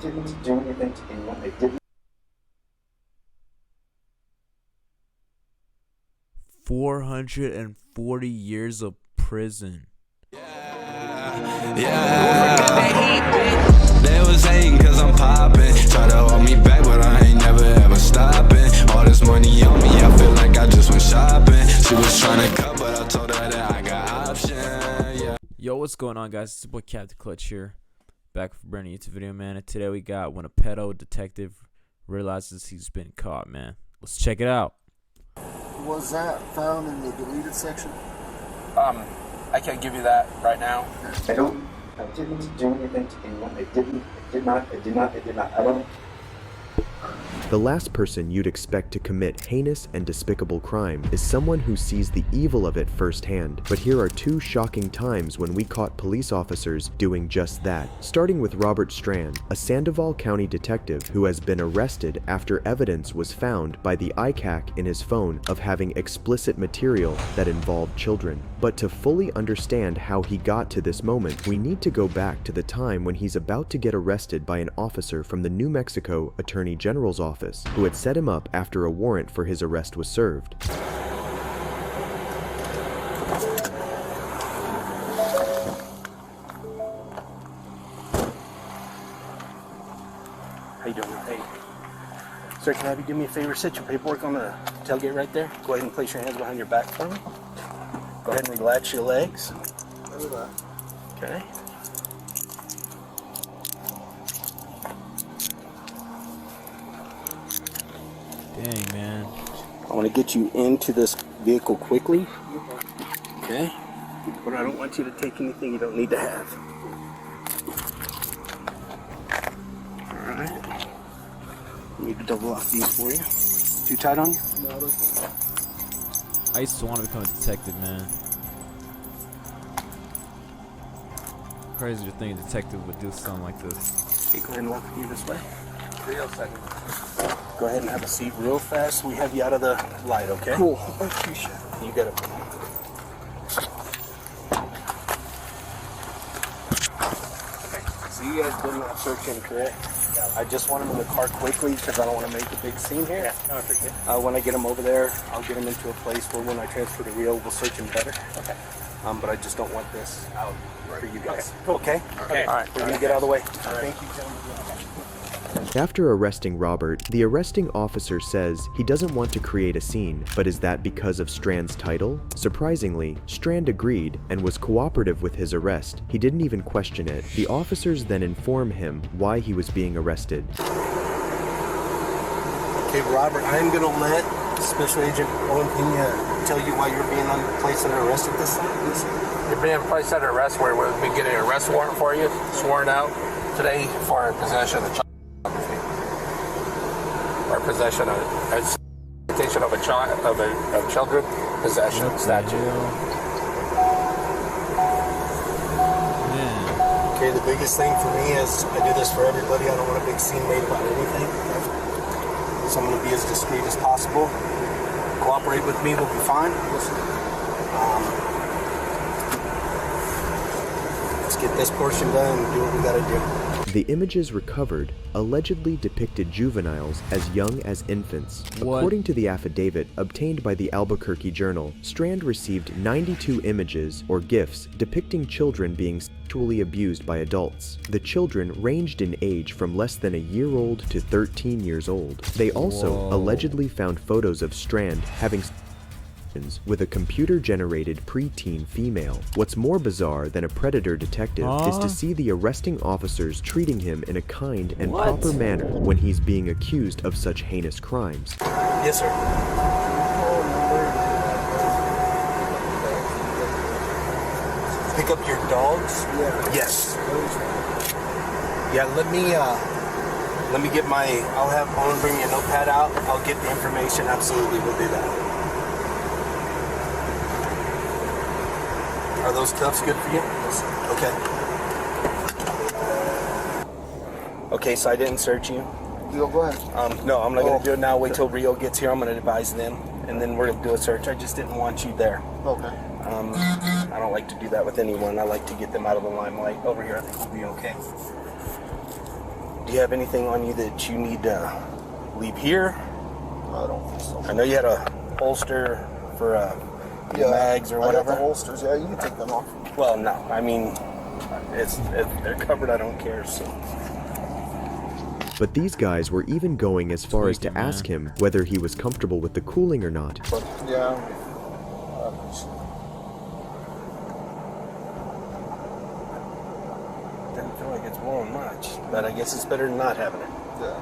didn't do anything to anyone. I didn't. 440 years of prison. They was hating cause I'm popping. Try to hold me back, but I ain't never ever stopping. All this money on me, I feel like I just went shopping. She was trying to cut, but I told her that I got options. Yeah. Yo, what's going on, guys? It's your boy Captain Clutch here, back for a brand new YouTube video, man. And today we got when a pedo detective realizes he's been caught, man. Let's check it out. Was that found in the deleted section? I can't give you that right now. I didn't do anything to anyone. I did not. I don't. The last person you'd expect to commit heinous and despicable crime is someone who sees the evil of it firsthand. But here are two shocking times when we caught police officers doing just that. Starting with Robert Strand, a Sandoval County detective who has been arrested after evidence was found by the ICAC in his phone of having explicit material that involved children. But to fully understand how he got to this moment, we need to go back to the time when he's about to get arrested by an officer from the New Mexico Attorney General's office, who had set him up after a warrant for his arrest was served. How you doing? Hey. Sir, can I have you do me a favor? Set your paperwork on the tailgate right there. Go ahead and place your hands behind your back for me. Go ahead and relax your legs. Okay. Dang, man. I want to get you into this vehicle quickly. Okay. But I don't want you to take anything you don't need to have. Alright. I need to double lock these for you. Too tight on you? No, that's fine. I used to want to become a detective, man. Crazy to think a detective would do something like this. Okay, go ahead and walk with you this way. Real second. Go ahead and have a seat real fast. We have you out of the light, okay? Cool. I appreciate it. You got it. Okay. So you guys did not search him, correct? Yeah. I just want him in the car quickly because I don't want to make a big scene here. Yeah, no, I appreciate it. When I get him over there, I'll get him into a place where when I transfer the reel, we'll search him better. Okay. But I just don't want this out for you guys. Okay? Okay. All right. We're going to get out of the way. Thank you, gentlemen. After arresting Robert, the arresting officer says he doesn't want to create a scene, but is that because of Strand's title? Surprisingly, Strand agreed and was cooperative with his arrest. He didn't even question it. The officers then inform him why he was being arrested. Okay, Robert, I'm going to let Special Agent Owen Pena tell you why you're being placed under arrest at this time. You're being placed under arrest where we've been getting an arrest warrant for you, sworn out today for possession of child pornography. Or possession of exploitation of a child of children possession statute. Man. Okay, the biggest thing for me is I do this for everybody. I don't want a big scene made about anything. So I'm going to be as discreet as possible. Cooperate with me, we'll be fine. Let's get this portion done and do what we got to do. The images recovered allegedly depicted juveniles as young as infants. What? According to the affidavit obtained by the Albuquerque Journal, Strand received 92 images or GIFs depicting children being sexually abused by adults. The children ranged in age from less than a year old to 13 years old. They also allegedly found photos of Strand having with a computer-generated preteen female. What's more bizarre than a predator detective is to see the arresting officers treating him in a kind and proper manner when he's being accused of such heinous crimes. Yes, sir. Pick up your dogs? Yeah. Yes. Yeah, let me get my, I'll have Owen bring me a notepad out. I'll get the information. Absolutely, we'll do that. Are those cuffs good for you? Okay. Okay, so I didn't search you. Go ahead. No, I'm not going to do it now. Wait till Rio gets here. I'm going to advise them, and then we're going to do a search. I just didn't want you there. Okay. I don't like to do that with anyone. I like to get them out of the limelight. Over here, I think we'll be okay. Do you have anything on you that you need to leave here? I don't think so. I know you had a holster for mags or whatever. I got the holsters. Yeah, you can take them off. Well, no. I mean, they're covered. I don't care. So. But these guys were even going as far as to Tweaking, ask him whether he was comfortable with the cooling or not. But yeah, Doesn't feel like it's blowing much, but I guess it's better than not having it. yeah.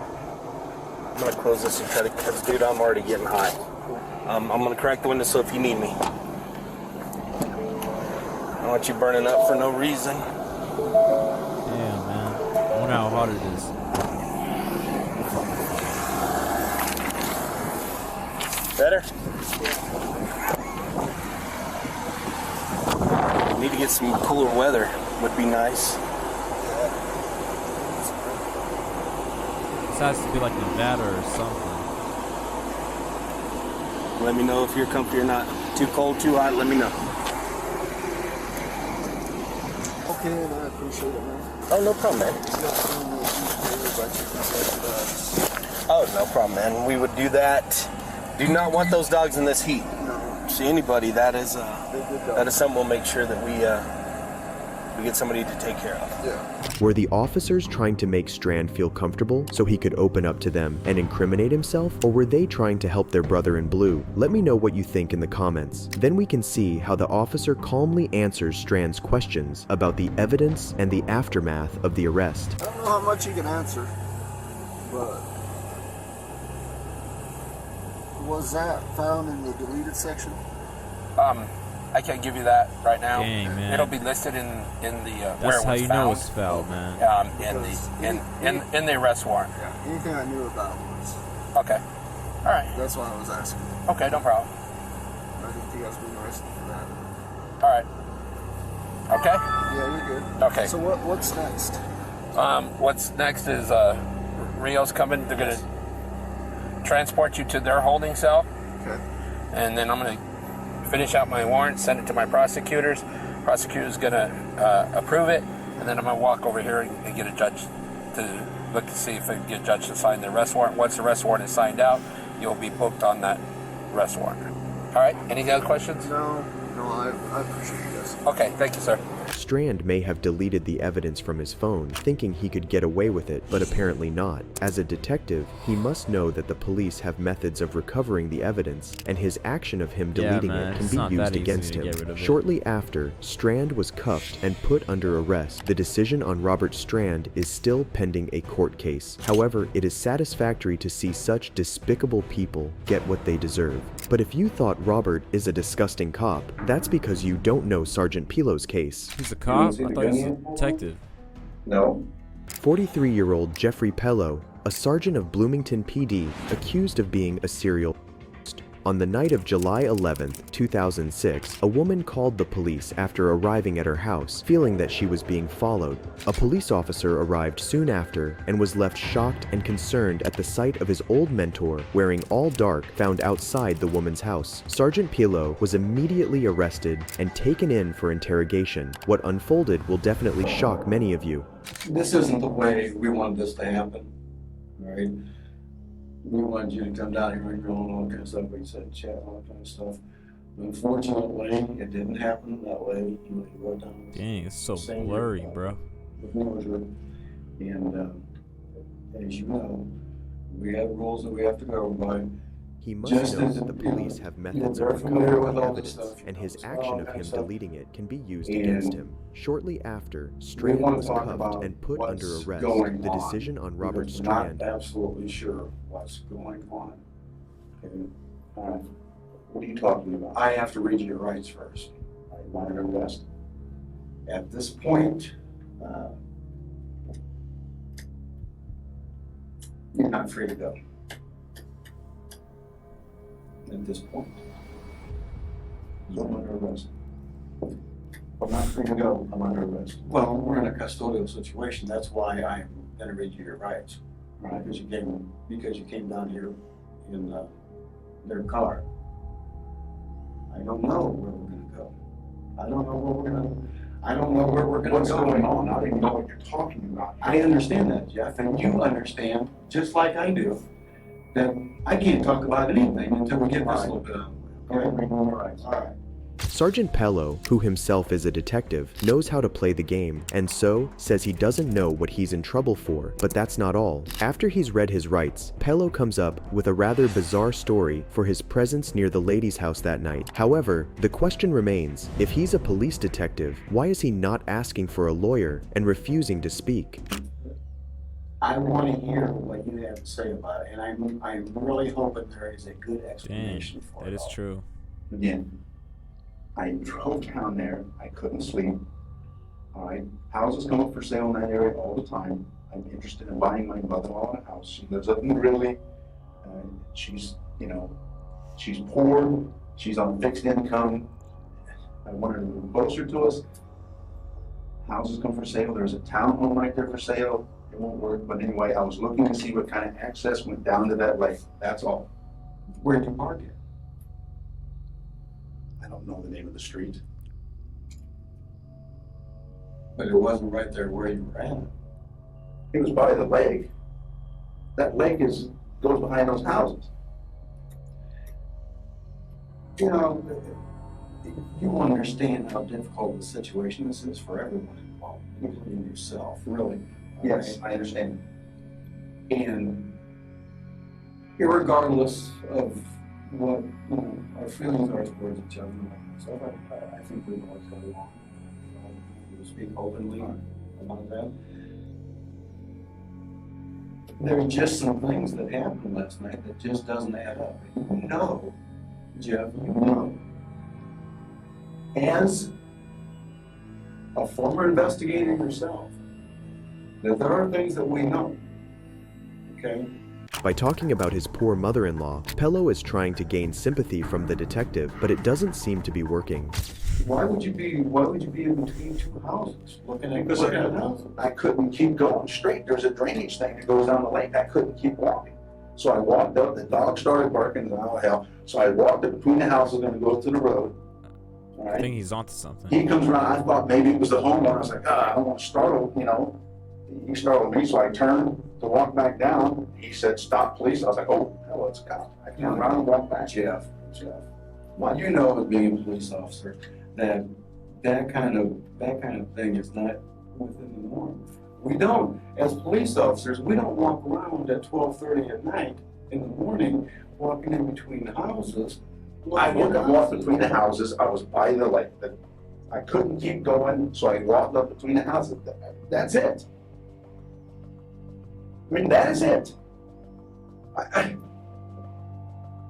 I'm gonna close this and try to, cause dude, I'm already getting hot. I'm gonna crack the window so if you need me. I don't want you burning up for no reason. Damn, man. I wonder how hot it is. Better? Need to get some cooler weather. Would be nice. This has to be like Nevada or something. Let me know if you're comfy or not. Too cold, too hot, let me know. Okay, and I appreciate it, man. Oh, no problem, man. Oh, no problem, man. We would do that. Do not want those dogs in this heat. No. See anybody, that is something we'll make sure that we get somebody to take care of. Yeah. Were the officers trying to make Strand feel comfortable so he could open up to them and incriminate himself, or were they trying to help their brother in blue? Let me know what you think in the comments. Then we can see how the officer calmly answers Strand's questions about the evidence and the aftermath of the arrest. I don't know how much you can answer, but was that found in the deleted section? I can't give you that right now. Dang, man. It'll be listed in the where That's it how was you found. know it's foul, man. In the arrest warrant. Yeah. Anything I knew about was. Okay. All right. That's why I was asking. Okay, no problem. I didn't think I was being arrested for that. All right. Okay. Yeah, you're good. Okay. So what's next? What's next is Rio's coming. They're gonna transport you to their holding cell, Okay. and then I'm gonna finish out my warrant, send it to my prosecutors. Prosecutor's gonna approve it, and then I'm gonna walk over here and get a judge to look to see if I can get a judge to sign the arrest warrant. Once the arrest warrant is signed out, you'll be booked on that arrest warrant. All right. Any other questions? No, I appreciate you guys. Okay. Thank you, sir. Strand may have deleted the evidence from his phone, thinking he could get away with it, but apparently not. As a detective, he must know that the police have methods of recovering the evidence, and his action of him deleting man, it can it's be not used that easy against to him. get rid of it. Shortly after, Strand was cuffed and put under arrest. The decision on Robert Strand is still pending a court case. However, it is satisfactory to see such despicable people get what they deserve. But if you thought Robert is a disgusting cop, that's because you don't know Sergeant Pedo's case. He's a cop? I thought he was a detective. No. 43-year-old Jeffrey Pedo, a sergeant of Bloomington PD, accused of being a serial. On the night of July 11, 2006, a woman called the police after arriving at her house, feeling that she was being followed. A police officer arrived soon after and was left shocked and concerned at the sight of his old mentor, wearing all dark, found outside the woman's house. Sergeant Pedo was immediately arrested and taken in for interrogation. What unfolded will definitely shock many of you. This isn't the way we want this to happen, right? We wanted you to come down here and go on all kinds of stuff, we said chat, all that kind of stuff. Unfortunately, it didn't happen that way. You wrote down Dang, it's so same blurry, bro. with me was written. And as you know, we have rules that we have to go by. He must Just know as that the you know, police have you methods know, of they're familiar recovering with the all this evidence, stuff, and his all action that of kind him of stuff. deleting it can be used And against him. Shortly after, Strand want to was talk cuffed about and put what's under arrest. going The on, decision on Robert because we're Strand. not absolutely sure what's going on. Okay. All right. What are you talking about? I have to read your rights first. I'm under arrest. At this point, you're not free to go. At this point, I'm under arrest. I'm not free to go. I'm under arrest. Well, we're in a custodial situation. That's why I'm going to read you your rights, right? Because you came down here in their car. I don't know where we're going to go. I don't know what we're going to. I don't know where we're gonna go. What's going on? I don't even know what you're talking about. I understand that, Jeff, and you understand, just like I do, that I can't talk about anything until we get this a little bit out of the way. Okay? All right. Sergeant Pello, who himself is a detective, knows how to play the game, and so says he doesn't know what he's in trouble for. But that's not all. After he's read his rights, Pello comes up with a rather bizarre story for his presence near the lady's house that night. However, the question remains, if he's a police detective, why is he not asking for a lawyer and refusing to speak? I want to hear what you have to say about it, and I'm really hoping there is a good explanation for it. That is true. Again, I drove down there. I couldn't sleep. All right. Houses come up for sale in that area all the time. I'm interested in buying my mother-in-law a house. She lives up in Greeley. She's, she's poor. She's on fixed income. I wanted to move closer to us. Houses come for sale. There's a townhome right there for sale. It won't work. But anyway, I was looking to see what kind of access went down to that lake. That's all. Where'd you park it? I don't know the name of the street. But it wasn't right there where you were at. It was by the lake. That lake goes behind those houses. You understand how difficult the situation this is for everyone involved, including yourself, really. Yes, I understand. And irregardless of what our feelings are towards each other, so I think we've always got along. To speak openly about that. There are just some things that happened last night that just doesn't add up. Jeff, as a former investigator yourself, that there are things that we know, okay? By talking about his poor mother-in-law, Pello is trying to gain sympathy from the detective, but it doesn't seem to be working. Why would you be in between two houses looking at houses? I couldn't keep going straight. There's a drainage thing that goes down the lake. I couldn't keep walking. So I walked up, the dog started barking, oh hell. So I walked up between the houses, gonna go to the road. All right. I think he's onto something. He comes around, I thought maybe it was the homeowner. I was like, I don't want to startle, He startled me, so I turned to walk back down. He said, stop, please. I was like, oh, hell, it's a cop. I turned around and walked back. Jeff, well, you know, as being a police officer, that kind of thing is not within the norm. We don't, as police officers, we don't walk around at 12:30 at night in the morning, walking in between the houses. I didn't walk between the houses. I was by the lake. I couldn't keep going, so I walked up between the houses. That's it. I mean, that is it.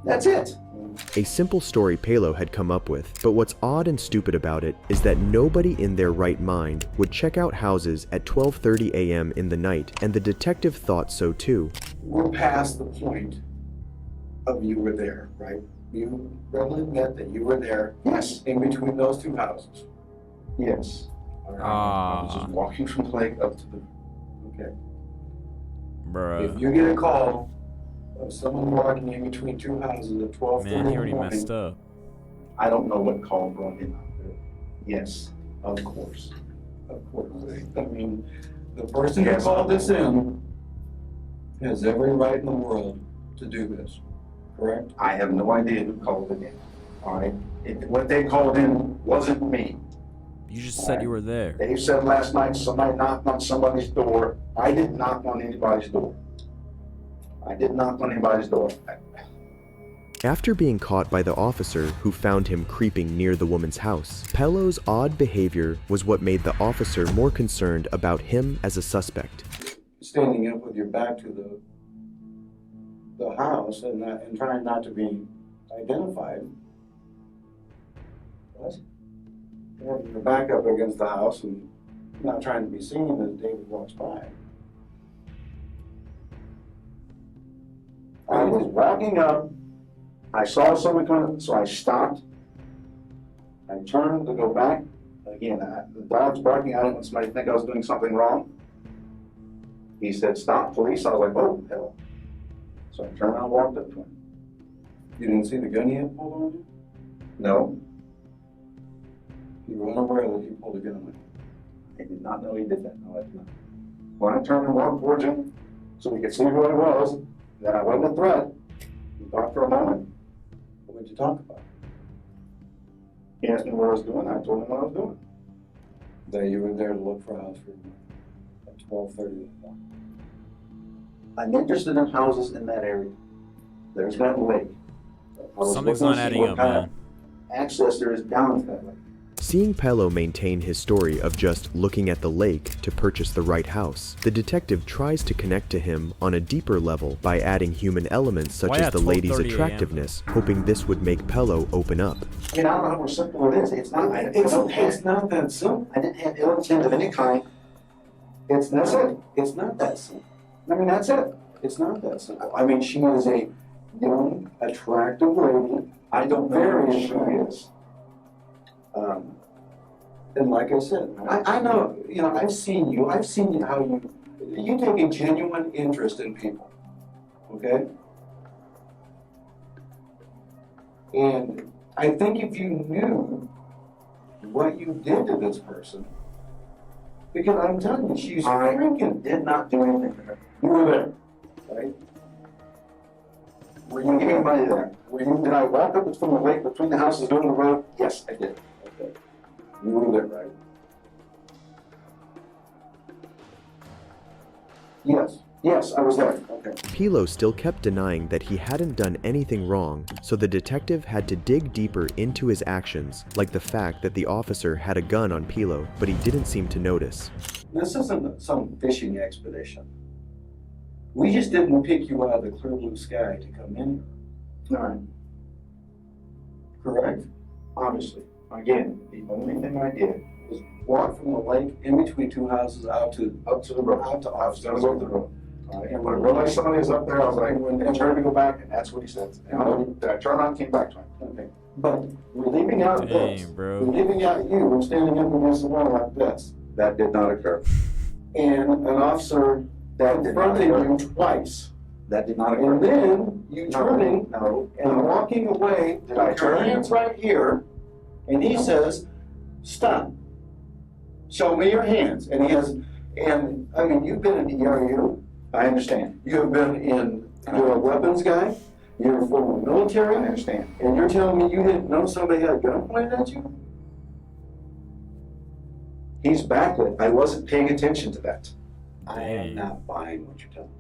That's it. A simple story Pello had come up with, but what's odd and stupid about it is that nobody in their right mind would check out houses at 12:30 a.m. in the night, and the detective thought so too. We're past the point of you were there, right? You readily admit that you were there. Yes. In between those two houses. Yes. I was just walking from the lake up to the... Okay. Bruh. If you get a call of someone walking in between two houses at 12:30 Man, he already messed up. I don't know what call brought him out there. Yes, of course. Of course. I mean, the person who called this in has every right in the world to do this, correct? I have no idea who called it in. All right? What they called in wasn't me. You just said you were there. They said last night somebody knocked on somebody's door. I didn't knock on anybody's door. I didn't knock on anybody's door. After being caught by the officer who found him creeping near the woman's house, Pello's odd behavior was what made the officer more concerned about him as a suspect. Standing up with your back to the house and trying not to be identified. What? Having your back up against the house and not trying to be seen as David walks by. I was walking up. I saw someone coming, so I stopped. I turned to go back. Again, the dog's barking. I didn't want somebody to think I was doing something wrong. He said, stop, police. I was like, oh, hell. So I turned around and walked up to him. You didn't see the gun he had pulled on you? No. You were unaware that he pulled a gun on you? I did not know he did that. No, I did not. When I turned and walked towards him, so he could see who I was, that I wasn't a threat, we talked for a moment. What would you talk about? He asked me what I was doing. I told him what I was doing. That you were there to look for a house for at 12:30 in the morning. I'm interested in houses in that area. There's that lake. I was Something's looking not to see adding what up, kind man. of access there is down to that lake. Seeing Pello maintain his story of just looking at the lake to purchase the right house, the detective tries to connect to him on a deeper level by adding human elements such Why as at the lady's 12:30 a.m.? attractiveness, hoping this would make Pello open up. I mean, I don't know how simple it is. It's not. It's not that simple. I didn't have ill intent of any kind. That's it. It's not that simple. I mean, that's it. It's not that simple. I mean, she is a young, attractive lady. I don't know Very who she is. And like I said, I know, you know, I've seen you how you take a genuine interest in people, okay? And I think if you knew what you did to this person, because I'm telling you, she's freaking Did not do anything to her. You were there, right? Were you anybody there? Did I walk up from the lake between the houses doing the road? Yes, I did. Okay. You were there, right? Yes, I was there. Okay. Pello still kept denying that he hadn't done anything wrong, so the detective had to dig deeper into his actions, like the fact that the officer had a gun on Pello, but he didn't seem to notice. This isn't some fishing expedition. We just didn't pick you out of the clear blue sky to come in. All right. Correct? Obviously. Again, the only thing I did Was walk from the lake in between two houses out to the road. Out to I was gonna office. go to the road. All right. And when I realized somebody was up there, I was like, and turned to go back, and that's what he said. And I turned around and came back to him. Okay. But we're leaving out this. Dang, bro. We're leaving out you standing up against the wall like this. That did not occur. And an officer that did not confronted occur. you twice. That did not occur. And then you turning No. and walking away, Did I with your turn? hands right here, and he says, stop. Show me your hands. And he has, and I mean, you've been in the ERU. I understand. You have been you're a weapons guy. You're former military. I understand. And you're telling me you didn't know somebody had a gun pointed at you? He's backlit. I wasn't paying attention to that. I am not buying what you're telling me.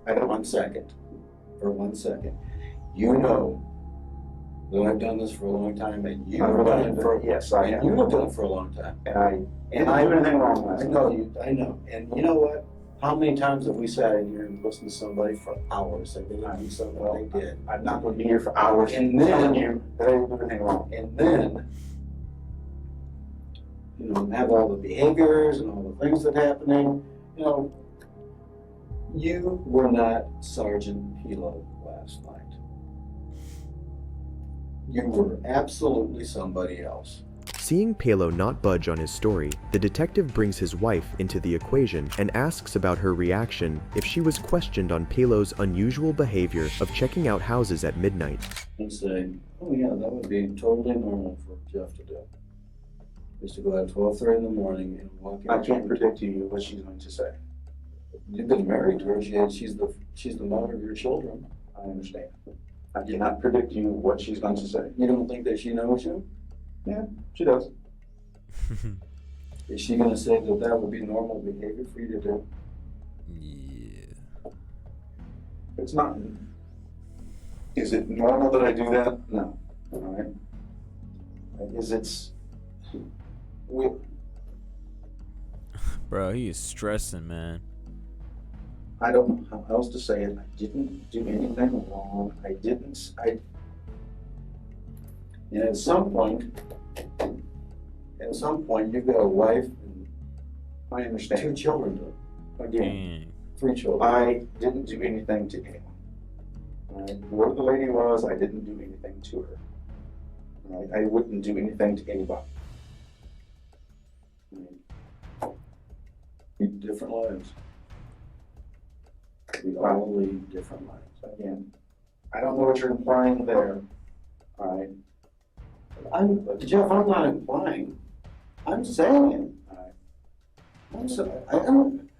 I don't. 1 second. For 1 second. You know that I've done this for a long time, and you have done it for Yes, I and am. you have done it for a long time. And I And didn't I do anything wrong I last know night. you. I know. And you know what? How many times have we sat in here and listened to somebody for hours and they didn't do something they did? I'm not going to be here for hours And telling then, you that I didn't do anything wrong. and then, you know, have all the behaviors and all the things that are happening. You know, you were not Sergeant Hilo last night. You were absolutely somebody else. Seeing Pello not budge on his story, the detective brings his wife into the equation and asks about her reaction if she was questioned on Pello's unusual behavior of checking out houses at midnight. And say, oh yeah, that would be totally normal for Jeff to do. Is to go at 12:30 in the morning and walk in. I can't predict to you what she's going to say. You've been married to her. She's the mother of your children. I understand. I cannot predict to you what she's going to say. You don't think that she knows you? Yeah, she does. Is she gonna say that that would be normal behavior for you to do? Yeah. It's not. Is it normal that I do that? No. All right. Bro, he is stressing, man. I don't know how else to say it. I didn't do anything wrong. And at some point, you've got a wife and I 2 understand. children to Again, Dang. 3 children. I didn't do anything to anyone. All right. Whoever the lady was, I didn't do anything to her. All right. I wouldn't do anything to anybody. Lead different lives. We all lead different lives. Again, I don't know what you're implying there. All right. Jeff, I'm not implying. I'm saying it. All right. I'm sorry,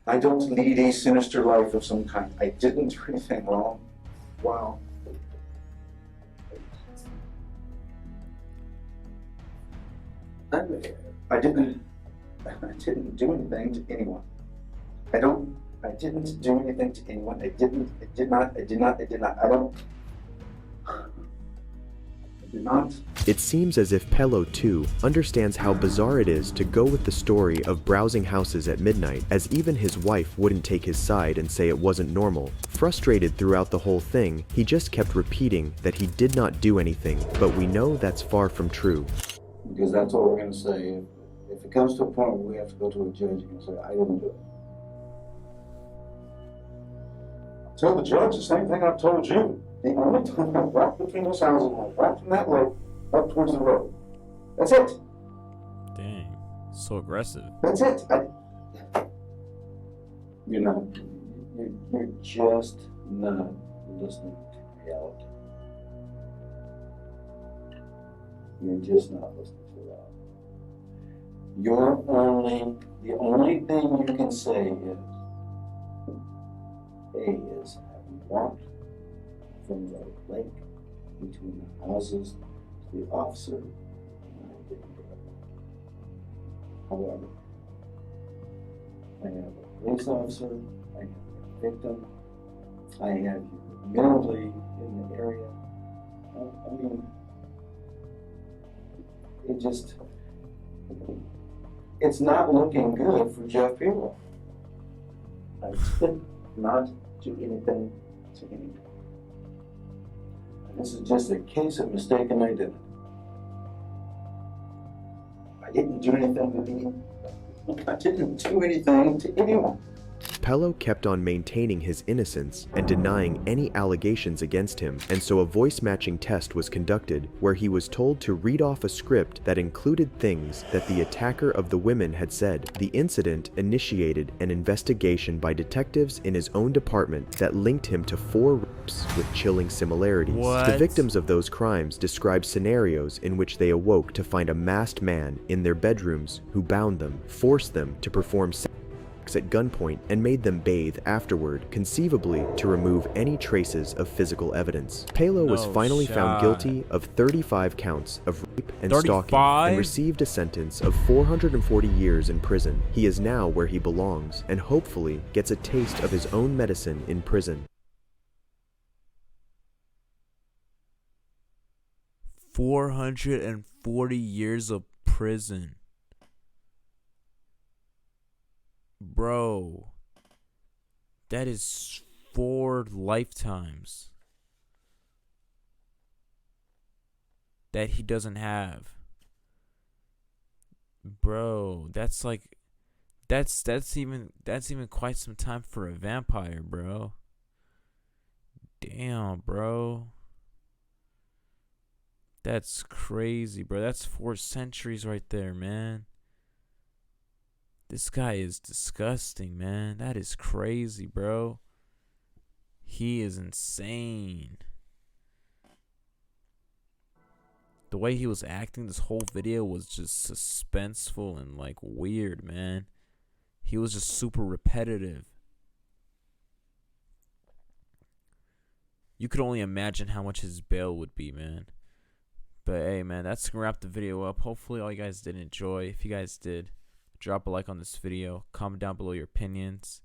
I don't lead a sinister life of some kind. I didn't do anything wrong. Wow. I didn't do anything to anyone. I didn't do anything to anyone. I did not. I did not. It seems as if Pedo, too, understands how bizarre it is to go with the story of browsing houses at midnight, as even his wife wouldn't take his side and say it wasn't normal. Frustrated throughout the whole thing, he just kept repeating that he did not do anything, but we know that's far from true. Because that's what we're gonna say. If it comes to a point where we have to go to a judge and say, I didn't do it. Tell the judge the same thing I've told you. The only time I walked between those houses, I walked from that lake up towards the road. That's it. Dang, so aggressive. That's it. You're not. You're just not listening to reality. You're just not listening to reality. The only thing you can say is, have you walked from the lake between the houses to the officer? And I didn't do it. However, I have a police officer, I have a victim, I have you mentally in the area. I mean, it's not looking good for Jeff Pedo. I did not do anything to anyone. And this is just a case of mistaken identity. I didn't do anything to anyone. I didn't do anything to anyone. Pedo kept on maintaining his innocence and denying any allegations against him, and so a voice-matching test was conducted where he was told to read off a script that included things that the attacker of the women had said. The incident initiated an investigation by detectives in his own department that linked him to 4 rapes with chilling similarities. What? The victims of those crimes described scenarios in which they awoke to find a masked man in their bedrooms who bound them, forced them to perform sex at gunpoint, and made them bathe afterward, conceivably to remove any traces of physical evidence. Pedo was finally found guilty of 35 counts of rape and stalking and received a sentence of 440 years in prison. He is now where he belongs and hopefully gets a taste of his own medicine in prison. 440 years of prison. Bro, that is 4 lifetimes that he doesn't have. Bro, that's like that's even quite some time for a vampire, bro. Damn, bro. That's crazy, bro. That's 4 centuries right there, man. This guy is disgusting, man. That is crazy, bro. He is insane. The way he was acting this whole video was just suspenseful and like weird, man. He was just super repetitive. You could only imagine how much his bail would be, man. But hey, man, that's gonna wrap the video up. Hopefully all you guys did enjoy. If you guys did, drop a like on this video, comment down below your opinions.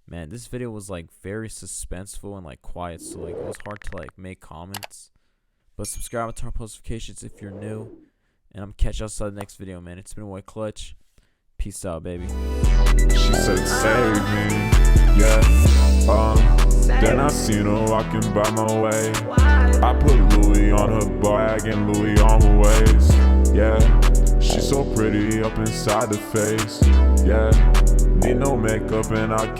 Man, this video was like very suspenseful and like quiet, so like it was hard to like make comments. But subscribe and turn on post notifications if you're new, and I'm gonna catch you outside the next video, man. It's been White Clutch. Peace out, baby. She said save me, yeah. Then I seen her walking by my way. I put Louis on her bag and Louis on her waist, yeah. She's so pretty up inside the face, yeah. Need no makeup and I can't